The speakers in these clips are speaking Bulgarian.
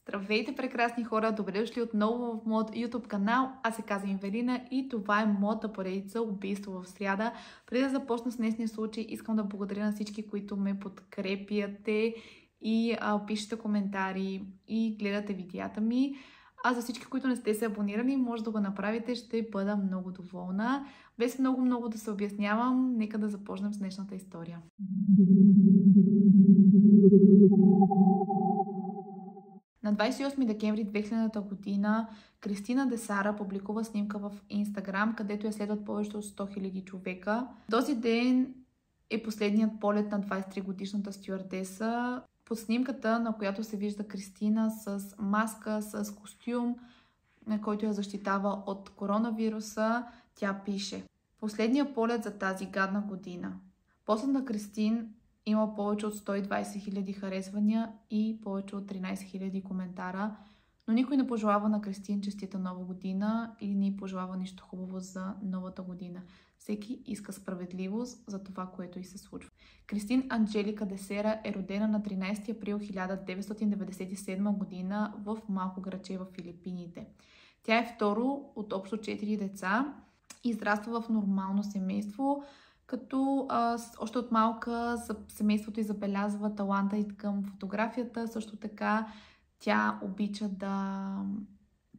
Здравейте, прекрасни хора! Добре дошли отново в моят YouTube канал. Аз се казвам Ивелина и това е моята поредица Убийство в сряда. Преди да започна с днешния случай, искам да благодаря на всички, които ме подкрепяте и пишете коментари и гледате видеята ми. А за всички, които не сте се абонирали, може да го направите, ще бъда много доволна. Без много да се обяснявам, нека да започнем с днешната история. На 28 декември 2000 година Кристина Десара публикува снимка в Instagram, където я следват повече от 100 000 човека. Този ден е последният полет на 23-годишната стюардеса. Под снимката, на която се вижда Кристина с маска, с костюм, на който я защитава от коронавируса, тя пише: "Последният полет за тази гадна година. Постът на Кристин има повече от 120 000 харесвания и повече от 13 000 коментара, но никой не пожелава на Кристин честита нова година или не й пожелава нищо хубаво за новата година. Всеки иска справедливост за това, което й се случва." Кристин Анджелика Десера е родена на 13 април 1997 година в малко градче в Филипините. Тя е второ от общо 4 деца и израства в нормално семейство, като още от малка семейството й забелязва таланта й към фотографията. Също така тя обича да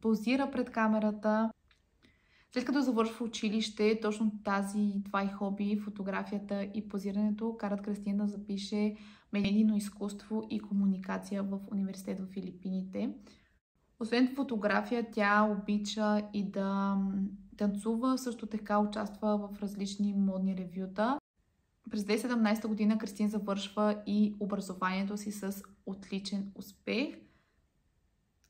позира пред камерата. След като завършва училище, точно това и хоби, фотографията и позирането, карат Кристина да запише медийно изкуство и комуникация в университет в Филипините. Освен фотография, тя обича и да танцува, също така участва в различни модни ревюта. През 2017 година Кристин завършва и образованието си с отличен успех.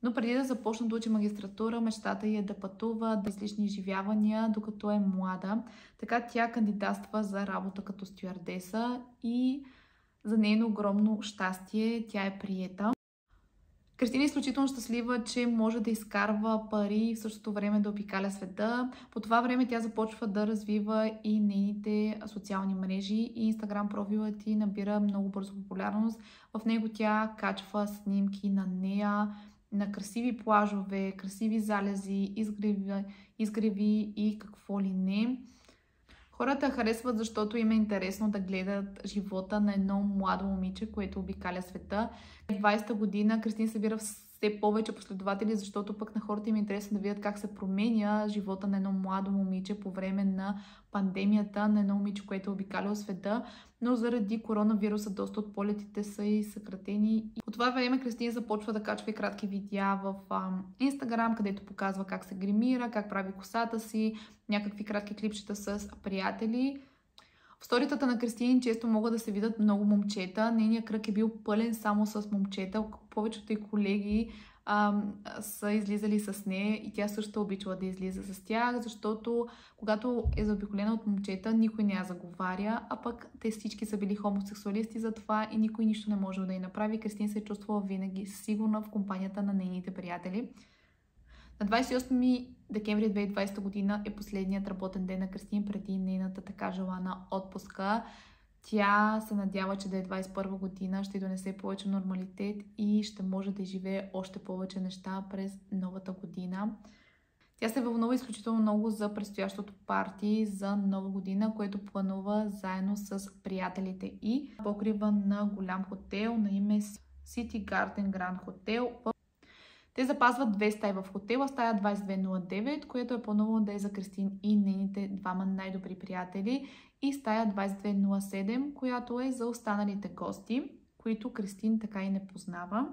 Но преди да започне да учи магистратура, мечтата й е да пътува, да различни изживявания, докато е млада. Така тя кандидатства за работа като стюардеса и за нейно огромно щастие тя е приета. Кристина е изключително щастлива, че може да изкарва пари и в същото време да обикаля света. По това време тя започва да развива и нейните социални мрежи и Instagram профилът й набира много бързо популярност. В него тя качва снимки на нея, на красиви плажове, красиви залези, изгреви и какво ли не. Хората харесват, защото им е интересно да гледат живота на едно младо момиче, което обикаля света. В 20-та година Кристин събира все повече последователи, защото пък на хората им е интересно да видят как се променя живота на едно младо момиче по време на пандемията, на едно момиче, което е обикаляло света, но заради коронавируса доста от полетите са и съкратени. По това време Кристин започва да качва и кратки видеа в Instagram, където показва как се гримира, как прави косата си, някакви кратки клипчета с приятели. В сторитата на Кристин често могат да се видят много момчета. Нейният кръг е бил пълен само с момчета. Повечето й колеги са излизали с нея и тя също обичала да излиза с тях, защото когато е заобиколена от момчета, никой не я заговаря, а пък те всички са били хомосексуалисти затова и никой нищо не може да й направи. Кристин се е чувствала винаги сигурна в компанията на нейните приятели. На 28 декември 2020 година е последният работен ден на Кристин преди нейната така желана отпуска. Тя се надява, че да е 21 година ще донесе повече нормалитет и ще може да живее още повече неща през новата година. Тя се вълнува изключително много за предстоящото парти за нова година, което планува заедно с приятелите и покрива на голям хотел на име City Garden Grand Hotel. Те запазват 2 стаи в хотела, стая 2209, което е планувано да е за Кристин и нейните двама най-добри приятели, и стая 2207, която е за останалите гости, които Кристин така и не познава.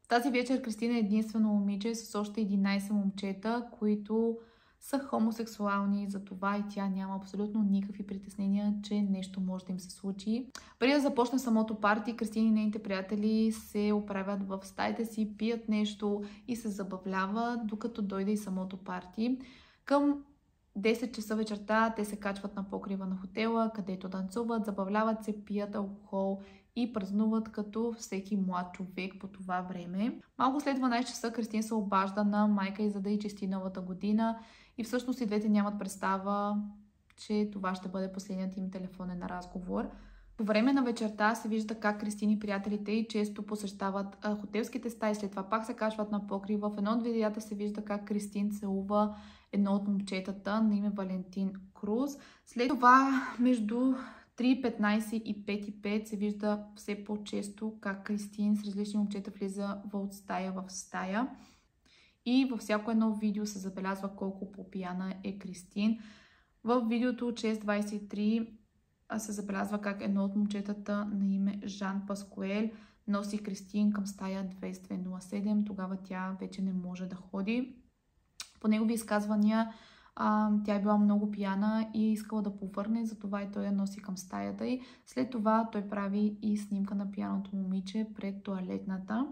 Тази вечер Кристин е единствено момиче с още 11 момчета, които са хомосексуални, затова и тя няма абсолютно никакви притеснения, че нещо може да им се случи. Преди да започне самото парти, Кристин и нейните приятели се оправят в стаите си, пият нещо и се забавляват, докато дойде и самото парти. Към 10 часа вечерта те се качват на покрива на хотела, където танцуват, забавляват се, пият алкохол и празнуват като всеки млад човек по това време. Малко след 12 часа Кристин се обажда на майка й, за да й чести новата година, и всъщност и двете нямат представа, че това ще бъде последният им телефонен разговор. По време на вечерта се вижда как Кристин и приятелите й често посещават хотелските стаи, след това пак се качват на покрив. В едно от видеята се вижда как Кристин целува едно от момчетата на име Валентин Круз. След това между 3:15 и 5:05 се вижда все по-често как Кристин с различни момчета влиза от стая в стая. И във всяко едно видео се забелязва колко по-пияна е Кристин. В видеото от 6:23 се забелязва как едно от момчетата на име Жан Паскуел носи Кристин към стая 2207. Тогава тя вече не може да ходи. По негови изказвания тя е била много пияна и искала да повърне, затова и той я носи към стаята й. След това той прави и снимка на пияното момиче пред тоалетната.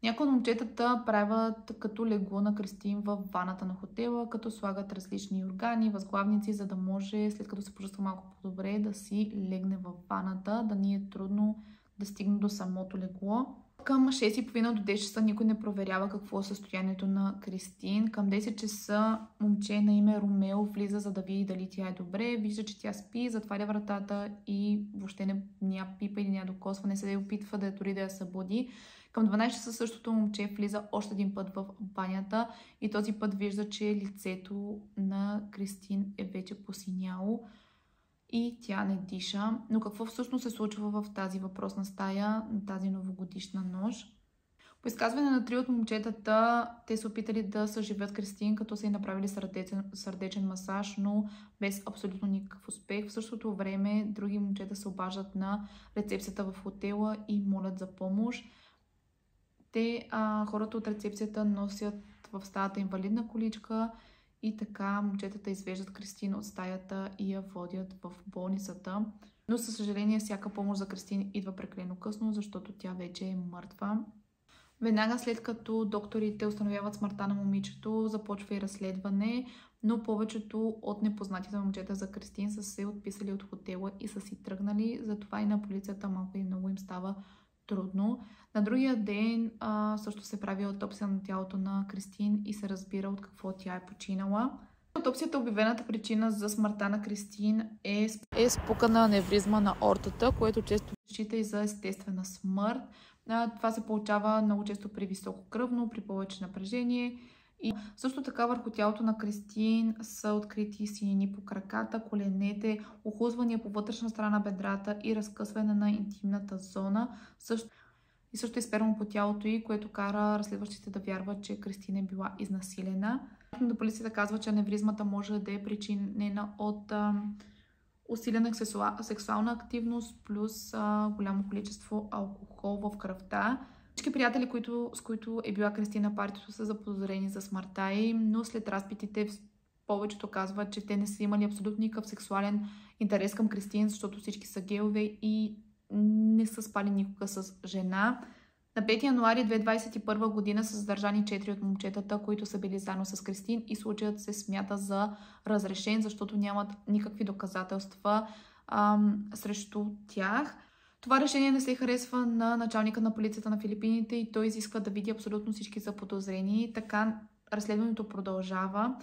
Някои от момчетата правят като легло на Кристин в ваната на хотела, като слагат различни органи, възглавници, за да може, след като се почувства малко по-добре, да си легне в ваната, да ни е трудно да стигне до самото легло. Към 6:30 до 10 часа никой не проверява какво е състоянието на Кристин. Към 10 часа момче на име Ромео влиза, за да види дали тя е добре. Вижда, че тя спи, затваря вратата и въобще не я пипа или не я докосва, не се опитва дори да я събуди. Към 12 часа същото момче влиза още един път в банята и този път вижда, че лицето на Кристин е вече посиняло и тя не диша. Но какво всъщност се случва в тази въпросна стая на тази новогодишна нощ? По изказване на 3 от момчетата, те са опитали да съживят Кристин, като са й направили сърдечен масаж, но без абсолютно никакъв успех. В същото време други момчета се обаждат на рецепцията в хотела и молят за помощ. Хората от рецепцията носят в стаята инвалидна количка и така момчетата извеждат Кристин от стаята и я водят в болницата. Но със съжаление всяка помощ за Кристин идва прекалено късно, защото тя вече е мъртва. Веднага след като докторите установяват смъртта на момичето, започва и разследване, но повечето от непознатите момчета за Кристин са се отписали от хотела и са си тръгнали, затова и на полицията малко и много им става трудно. На другия ден също се прави аутопсия на тялото на Кристин и се разбира от какво тя е починала. Аутопсията, обявената причина за смъртта на Кристин е спукана аневризма на ортата, което често счита и за естествена смърт. Това се получава много често при високо кръвно, при повече напрежение. И също така върху тялото на Кристин са открити синини по краката, коленете, охлузвания по вътрешна страна на бедрата и разкъсване на интимната зона. Също е спермо по тялото й, което кара разследващите да вярват, че Кристин е била изнасилена. Полицията казва, че аневризмата може да е причинена от усилена сексуална активност плюс голямо количество алкохол в кръвта. Всички приятели, с които е била Кристин на партито, са заподозрени за смъртта й, но след разпитите повечето казват, че те не са имали абсолютно никакъв сексуален интерес към Кристин, защото всички са гейове и не са спали никога с жена. На 5 януари 2021 година са задържани 4 от момчетата, които са били заедно с Кристин и случаят се смята за разрешен, защото нямат никакви доказателства срещу тях. Това решение не се харесва на началника на полицията на Филипините и той изисква да види абсолютно всички заподозрени. Така разследването продължава.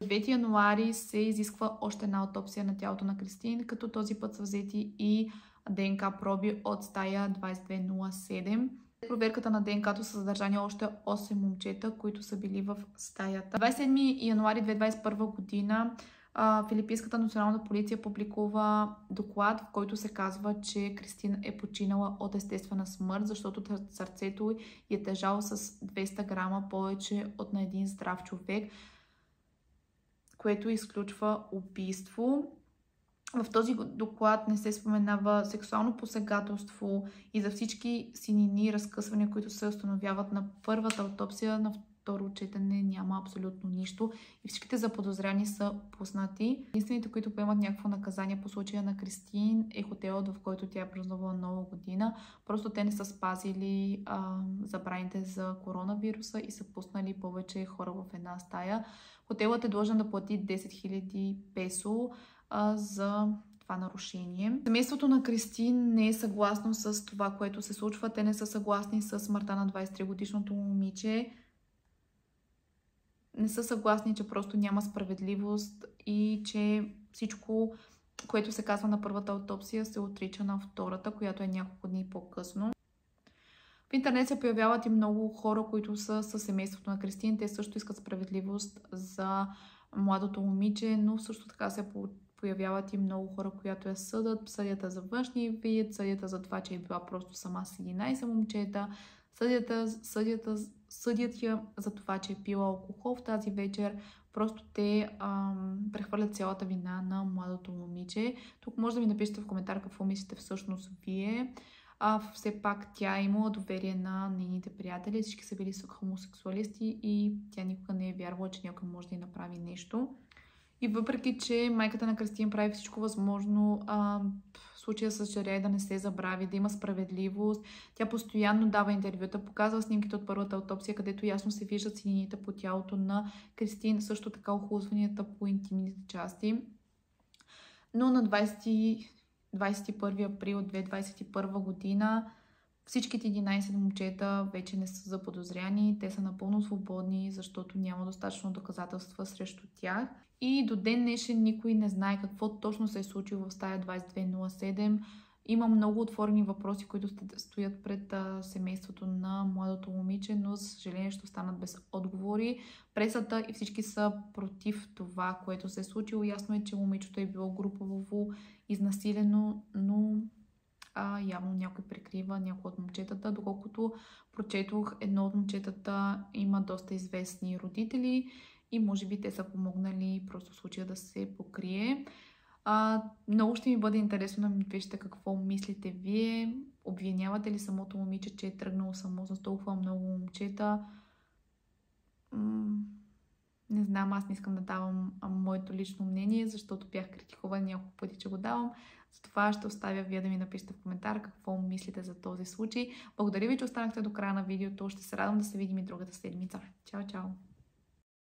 9 януари се изисква още една аутопсия на тялото на Кристин, като този път са взети и ДНК проби от стая 2207. Проверката на ДНК-то са задържани още 8 момчета, които са били в стаята. 27 януари 2021 година Филипинската национална полиция публикува доклад, в който се казва, че Кристин е починала от естествена смърт, защото сърцето й е тежало с 200 грама повече от на един здрав човек, което изключва убийство. В този доклад не се споменава сексуално посегателство и за всички синини разкъсвания, които се установяват на първата аутопсия, на второ четене няма абсолютно нищо и всичките заподозряни са пуснати. Единствените, които поемат някакво наказание по случая на Кристин е хотелът, в който тя е празнувала Нова година. Просто те не са спазили забраните за коронавируса и са пуснали повече хора в една стая. Хотелът е длъжен да плати 10 000 песо за това нарушение. Семейството на Кристин не е съгласно с това, което се случва. Те не са съгласни с смъртта на 23-годишното момиче. Не са съгласни, че просто няма справедливост и че всичко което се казва на първата аутопсия, се отрича на втората, която е няколко дни по-късно. В интернет се появяват и много хора, които са със семейството на Кристин. Те също искат справедливост за младото момиче, но също така се появяват и много хора, които я съдят. Съдят я за външния вид, съдят я за това, че е била просто сама с 11 момчета. Съдят я за това, че е пила алкохол в тази вечер. Просто те прехвърлят цялата вина на младото момиче. Тук може да ми напишете в коментар какво мислите всъщност вие. Все пак тя е имала доверие на нейните приятели. Всички са били хомосексуалисти и тя никога не е вярвала, че някой може да й направи нещо. И въпреки, че майката на Кристин прави всичко възможно в случая с Джерей да не се забрави, да има справедливост, тя постоянно дава интервюта, показва снимките от първата аутопсия, където ясно се виждат синините по тялото на Кристин, също така охлузванията по интимните части. Но на 21 април 2021 година всичките 11 момчета вече не са заподозряни, те са напълно свободни, защото няма достатъчно доказателства срещу тях. И до ден днешен никой не знае какво точно се е случило в стая 2207. Има много отворени въпроси, които стоят пред семейството на младото момиче, но за съжаление ще останат без отговори. Пресата и всички са против това, което се е случило. Ясно е, че момичето е било групово изнасилено, но явно някой прикрива някой от момчетата. Доколкото прочетох, едно от момчетата има доста известни родители и може би те са помогнали просто в случая да се покрие. Много ще ми бъде интересно да ми пишете какво мислите вие. Обвинявате ли самото момиче, че е тръгнало само с толкова много момчета? Не знам, аз не искам да давам моето лично мнение, защото бях критикувана няколко пъти, че го давам. Затова ще оставя вие да ми напишете в коментар какво мислите за този случай. Благодаря ви, че останахте до края на видеото. Ще се радвам да се видим и другата седмица. Чао, чао!